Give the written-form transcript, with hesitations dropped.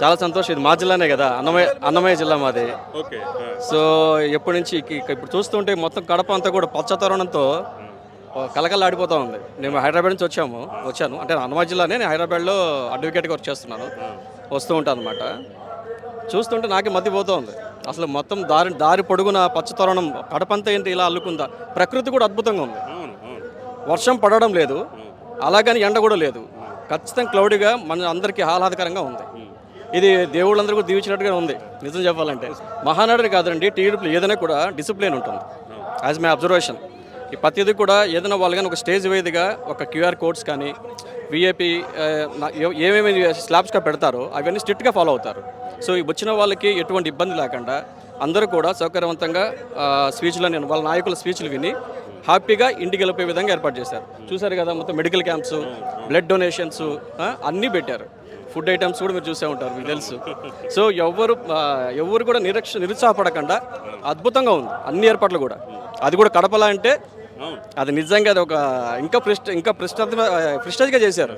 చాలా సంతోషం. ఇది మా జిల్లానే కదా, అన్నమయ్య జిల్లా మాది. ఓకే. సో ఎప్పటి నుంచి ఇప్పుడు చూస్తుంటే మొత్తం కడప అంతా కూడా పచ్చతోరణంతో కలకలాడిపోతూ ఉంది. నేను హైదరాబాద్ నుంచి వచ్చాను. అంటే అన్నమయ్య జిల్లానే, నేను హైదరాబాద్లో అడ్వకేట్గా వర్క్ చేస్తున్నాను. వస్తూ ఉంటాను అనమాట. చూస్తుంటే నాకే మతిపోతూ ఉంది. అసలు మొత్తం దారి పొడుగున పచ్చతోరణం, కడపంతా ఏంటి ఇలా అల్లుకుందా. ప్రకృతి కూడా అద్భుతంగా ఉంది. అవును, అవును. వర్షం పడడం లేదు, అలాగని ఎండ కూడా లేదు. ఖచ్చితంగా క్లౌడీగా మన అందరికీ ఆహ్లాదకరంగా ఉంది. ఇది దేవుళ్ళందరూ కూడా దీవించినట్టుగా ఉంది నిజం చెప్పాలంటే. మహానాడుని కాదండి, టీడీపీలో ఏదైనా కూడా డిసిప్లిన్ ఉంటుంది. యాజ్ మై అబ్జర్వేషన్, ఈ ప్రతిదీ కూడా ఏదైనా వాళ్ళు కానీ ఒక స్టేజ్ వేదిగా ఒక క్యూఆర్ కోడ్స్ కానీ విఐపి ఏమేమి స్లాబ్స్గా పెడతారో అవన్నీ స్ట్రిక్ట్గా ఫాలో అవుతారు. సో వచ్చిన వాళ్ళకి ఎటువంటి ఇబ్బంది లేకుండా అందరూ కూడా సౌకర్యవంతంగా స్పీచ్లు, వాళ్ళ నాయకుల స్పీచ్లు విని హ్యాపీగా ఇంటికి వెళ్ళిపోయే విధంగా ఏర్పాటు చేశారు. చూశారు కదా, మొత్తం మెడికల్ క్యాంప్స్, బ్లడ్ డొనేషన్స్ అన్నీ పెట్టారు. ఫుడ్ ఐటమ్స్ కూడా మీరు చూసే ఉంటారు, మీకు తెలుసు. సో ఎవరు కూడా నిరుత్సాహపడకుండా అద్భుతంగా ఉంది అన్ని ఏర్పాట్లు కూడా. అది కూడా కడపలా అంటే అది నిజంగా అది ఒక ఇంకా ప్రెస్టేజ్గా చేశారు.